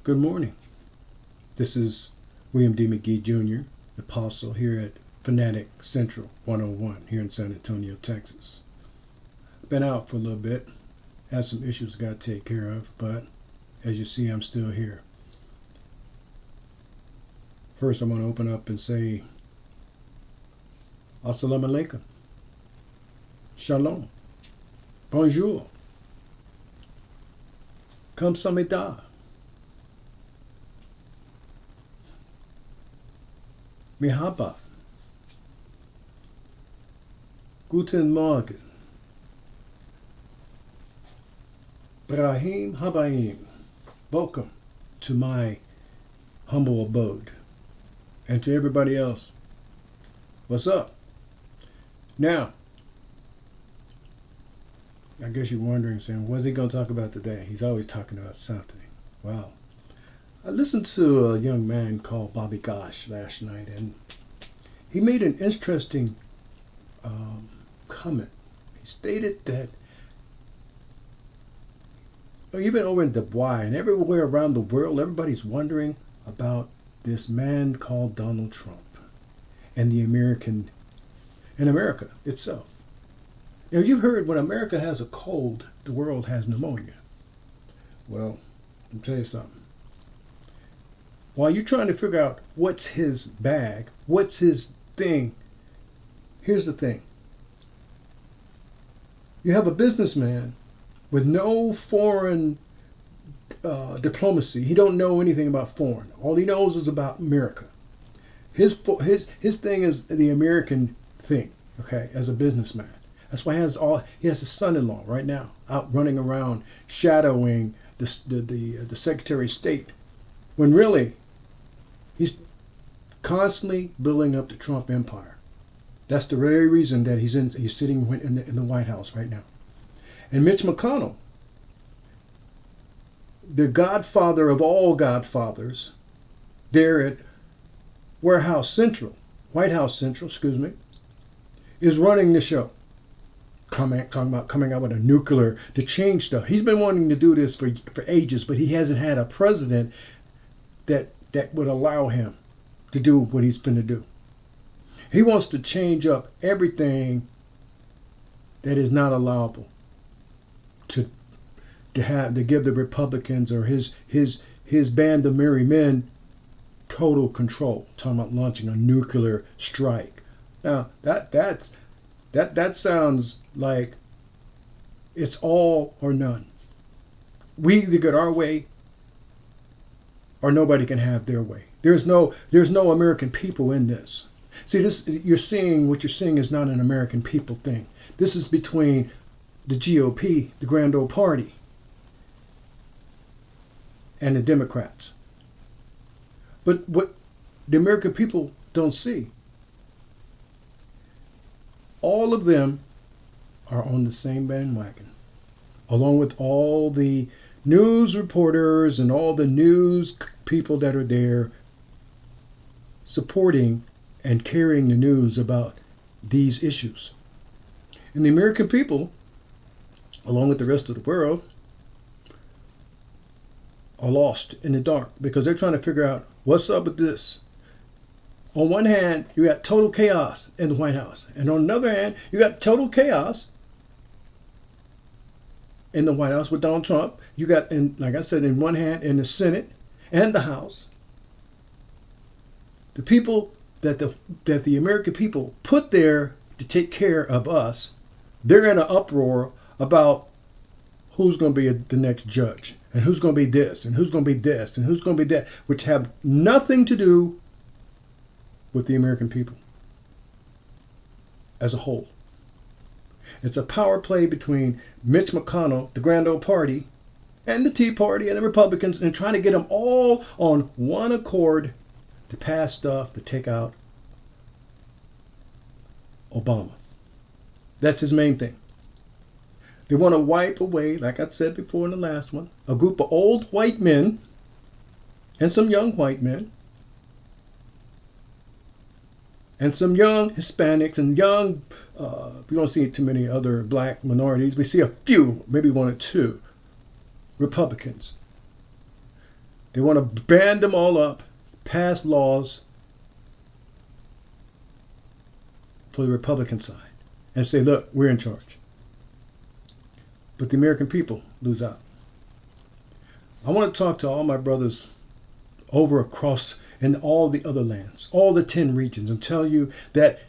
Good morning. This is William D. McGee Jr., Apostle here at Fanatic Central 101 here in San Antonio, Texas. Been out for a little bit, had some issues got to take care of, but as you see, I'm still here. First, I'm going to open up and say, Assalamu alaikum, Shalom, Bonjour, Kamsahamnida. Mihaba. Guten Morgen. Brahim Habayim. Welcome to my humble abode. And to everybody else, what's up? Now, I guess you're wondering, saying, what's he going to talk about today? He's always talking about something. Wow. I listened to a young man called Bobby Gosh last night, and he made an interesting comment. He stated that even over in Dubai and everywhere around the world, everybody's wondering about this man called Donald Trump and America itself. Now, you've heard when America has a cold, the world has pneumonia. Well, let me tell you something. While you're trying to figure out what's his bag, what's his thing, here's the thing. You have a businessman with no foreign diplomacy. He don't know anything about foreign. All he knows is about America. His thing is the American thing, okay, as a businessman. That's why he has a son-in-law right now out running around shadowing the Secretary of State, when really he's constantly building up the Trump empire. That's the very reason that he's sitting in the White House right now. And Mitch McConnell, the godfather of all godfathers, there at White House Central, is running the show. Talking about coming out with a nuclear to change stuff. He's been wanting to do this for ages, but he hasn't had a president that would allow him to do what he's going to do. He wants to change up everything that is not allowable to give the Republicans or his band of merry men total control. Talking about launching a nuclear strike. Now that sounds like it's all or none. We either get our way or nobody can have their way. There's no American people in this. See, what you're seeing is not an American people thing. This is between the GOP, the Grand Old Party, and the Democrats. But what the American people don't see, all of them are on the same bandwagon, along with all the news reporters and all the news people that are there supporting and carrying the news about these issues. And the American people, along with the rest of the world, are lost in the dark because they're trying to figure out what's up with this. On one hand, you got total chaos in the White House. And on the other hand, you got total chaos in the White House with Donald Trump. You got, like I said, in one hand, in the Senate and the House, the people that the American people put there to take care of us, they're in an uproar about who's going to be the next judge, and who's going to be this, and who's going to be this, and who's going to be that, which have nothing to do with the American people as a whole. It's a power play between Mitch McConnell, the Grand Old Party, and the Tea Party and the Republicans, and trying to get them all on one accord to pass stuff to take out Obama. That's his main thing. They want to wipe away, like I said before in the last one, a group of old white men and some young white men and some young Hispanics and young, we don't see too many other black minorities. We see a few, maybe one or two Republicans They want to band them all up, pass laws for the Republican side, and say, look, we're in charge. But the American people lose out. I want to talk to all my brothers over across in all the other lands, all the 10 regions, and tell you that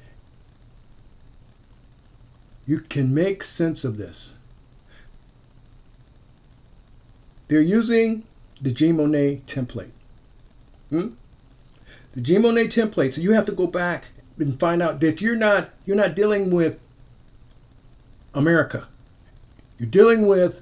you can make sense of this. They're using the Jean Monnet template. The Jean Monnet template. So you have to go back and find out that you're not dealing with America. You're dealing with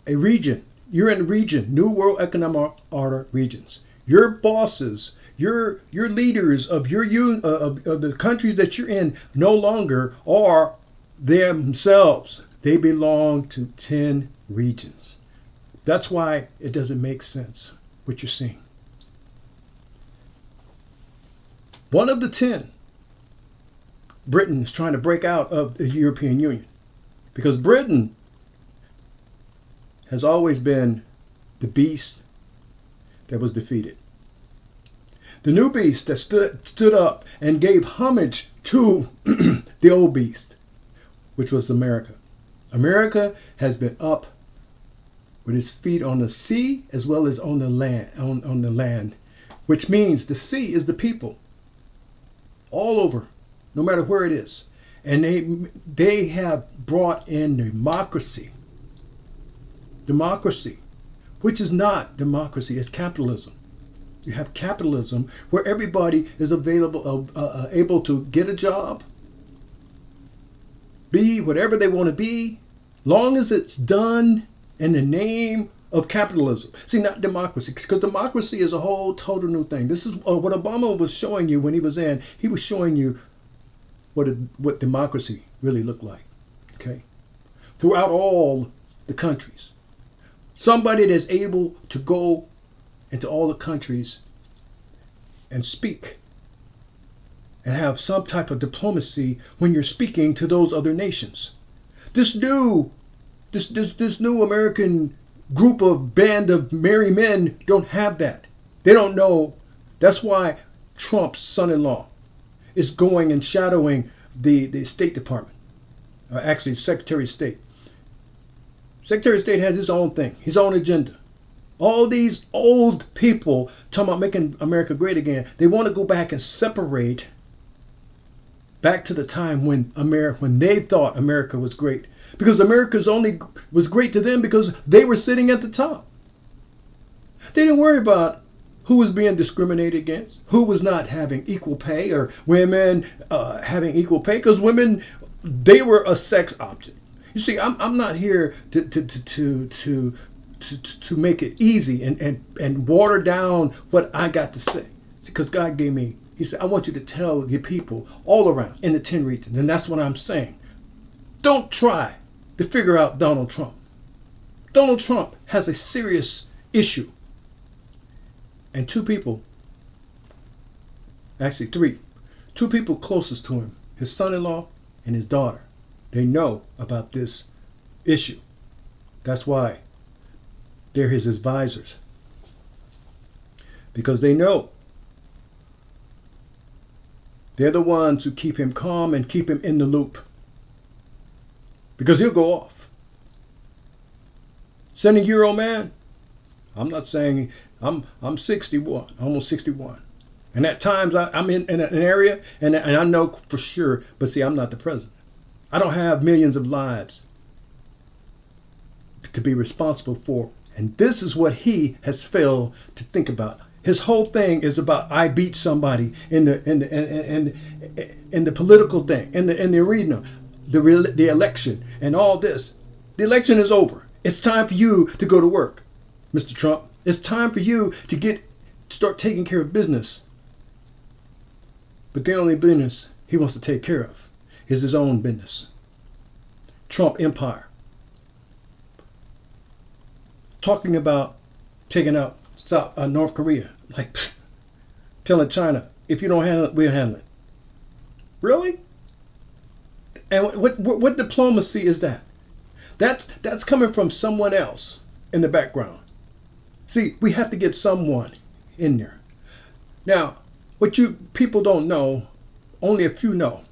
a region. You're in region, New World Economic Order regions. Your bosses, your leaders of of the countries that you're in no longer are themselves. They belong to 10 regions. That's why it doesn't make sense what you're seeing. One of the 10, Britain, is trying to break out of the European Union because Britain has always been the beast that was defeated. The new beast that stood up and gave homage to the old beast, which was America. America has been up with its feet on the sea as well as on the land, which means the sea is the people all over, no matter where it is. And they have brought in democracy, which is not democracy, it's capitalism. You have capitalism where everybody is able to get a job, be whatever they want to be, long as it's done in the name of capitalism. See, not democracy, because democracy is a whole total new thing. This is what Obama was showing you when he was in. He was showing you what democracy really looked like. Okay, throughout all the countries, somebody that's able to go into all the countries and speak and have some type of diplomacy when you're speaking to those other nations. This new American group of band of merry men don't have that. They don't know. That's why Trump's son-in-law is going and shadowing the State Department. Actually, Secretary of State. Secretary of State has his own thing, his own agenda. All these old people talking about making America great again, they want to go back and separate back to the time when they thought America was great. Because America was great to them because they were sitting at the top. They didn't worry about who was being discriminated against, who was not having equal pay, or women having equal pay, because women, they were a sex object. You see, I'm not here to make it easy and water down what I got to say. Because God gave me, he said, I want you to tell your people all around in the 10 regions. And that's what I'm saying. Don't try to figure out Donald Trump. Donald Trump has a serious issue. And two people, actually three, two people closest to him, his son-in-law and his daughter, they know about this issue. That's why they're his advisors. Because they know they're the ones who keep him calm and keep him in the loop. Because he'll go off. 70-year-old man, I'm not saying, I'm 61, almost 61. And at times I'm in an area and I know for sure, but see, I'm not the president. I don't have millions of lives to be responsible for. And this is what he has failed to think about. His whole thing is about I beat somebody in the political thing, in the arena, the election, and all this. The election is over. It's time for you to go to work, Mr. Trump. It's time for you to start taking care of business. But the only business he wants to take care of is his own business. Trump Empire. Talking about taking out North Korea. Like telling China, if you don't handle it, we'll handle it. Really? And what diplomacy is that? That's coming from someone else in the background. See, we have to get someone in there. Now, what you people don't know, only a few know.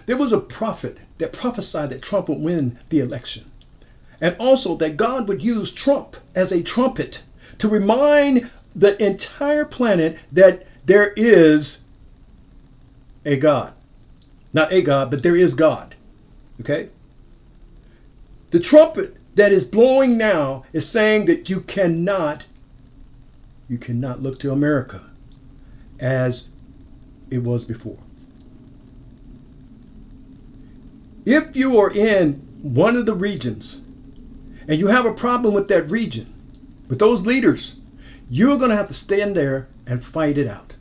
There was a prophet that prophesied that Trump would win the election. And also that God would use Trump as a trumpet to remind the entire planet that there is a God. Not a God, but there is God. Okay? The trumpet that is blowing now is saying that you cannot look to America as it was before. If you are in one of the regions and you have a problem with that region, with those leaders, you're going to have to stand there and fight it out.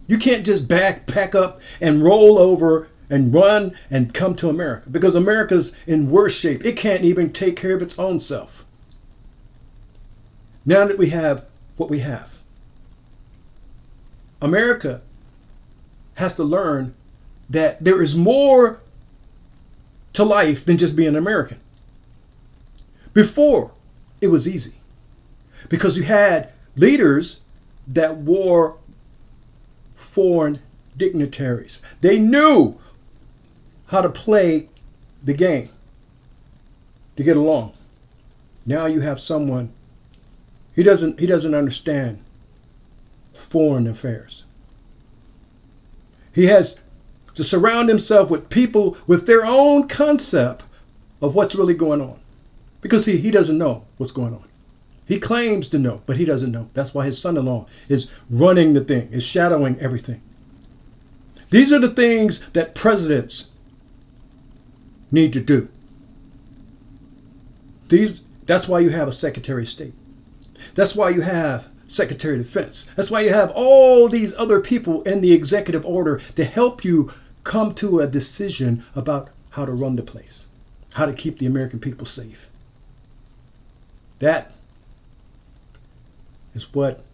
You can't just pack up and roll over and run and come to America, because America's in worse shape. It can't even take care of its own self. Now that we have what we have, America has to learn that there is more to life than just being an American. Before, it was easy because you had leaders that were foreign dignitaries. They knew how to play the game to get along. Now you have someone, he doesn't understand foreign affairs. He has to surround himself with people with their own concept of what's really going on, because he doesn't know what's going on. He claims to know, but he doesn't know. That's why his son-in-law is running the thing, is shadowing everything. These are the things that presidents need to do. That's why you have a Secretary of State. That's why you have Secretary of Defense. That's why you have all these other people in the executive order to help you come to a decision about how to run the place, how to keep the American people safe. That is what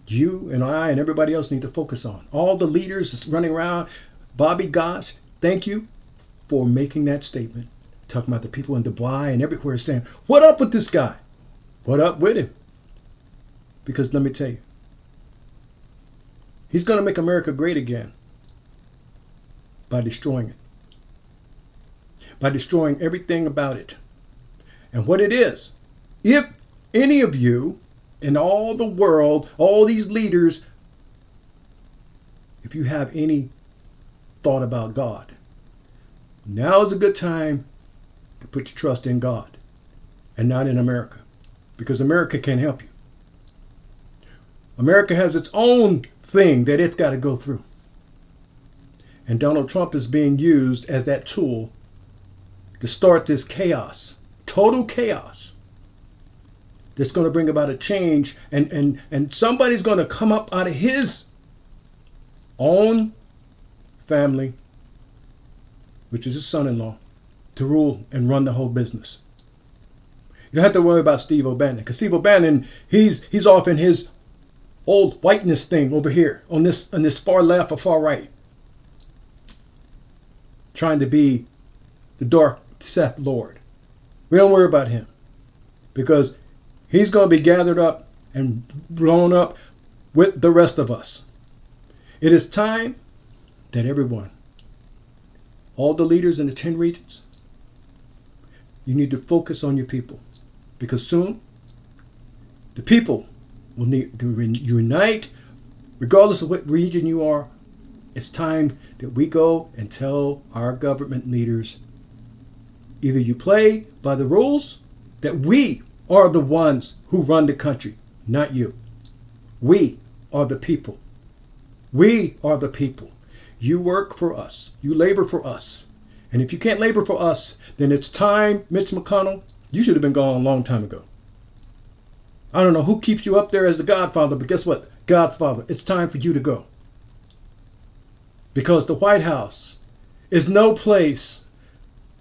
you and I and everybody else need to focus on. All the leaders running around, Bobby Gosh, thank you for making that statement. Talking about the people in Dubai and everywhere saying, what up with this guy? What up with him? Because let me tell you, he's going to make America great again by destroying it. By destroying everything about it. And what it is, if any of you in all the world, all these leaders, if you have any thought about God, now is a good time to put your trust in God and not in America, because America can't help you. America has its own thing that it's got to go through. And Donald Trump is being used as that tool to start this chaos, total chaos, that's going to bring about a change. And somebody's going to come up out of his own family, which is his son-in-law, to rule and run the whole business. You don't have to worry about Steve O'Bannon, because Steve O'Bannon, he's off in his old whiteness thing over here on this far left or far right, trying to be the dark Seth Lord. We don't worry about him, because he's going to be gathered up and blown up with the rest of us. It is time that everyone, all the leaders in the 10 regions, you need to focus on your people, because soon the people will need to unite, regardless of what region you are. It's time that we go and tell our government leaders, either you play by the rules, that we are the ones who run the country, not you. We are the people. We are the people. You work for us. You labor for us. And if you can't labor for us, then it's time, Mitch McConnell, you should have been gone a long time ago. I don't know who keeps you up there as the Godfather, but guess what? Godfather, it's time for you to go. Because the White House is no place,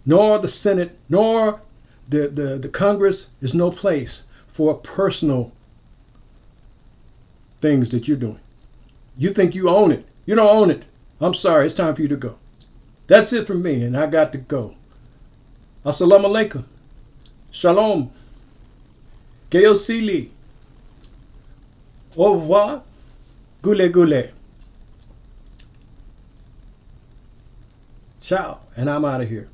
nor the Senate, nor the Congress is no place for personal things that you're doing. You think you own it. You don't own it. I'm sorry, it's time for you to go. That's it for me, and I got to go. Assalamu alaikum. Shalom. Geosili. Au revoir. Goulet goulet. Ciao. And I'm out of here.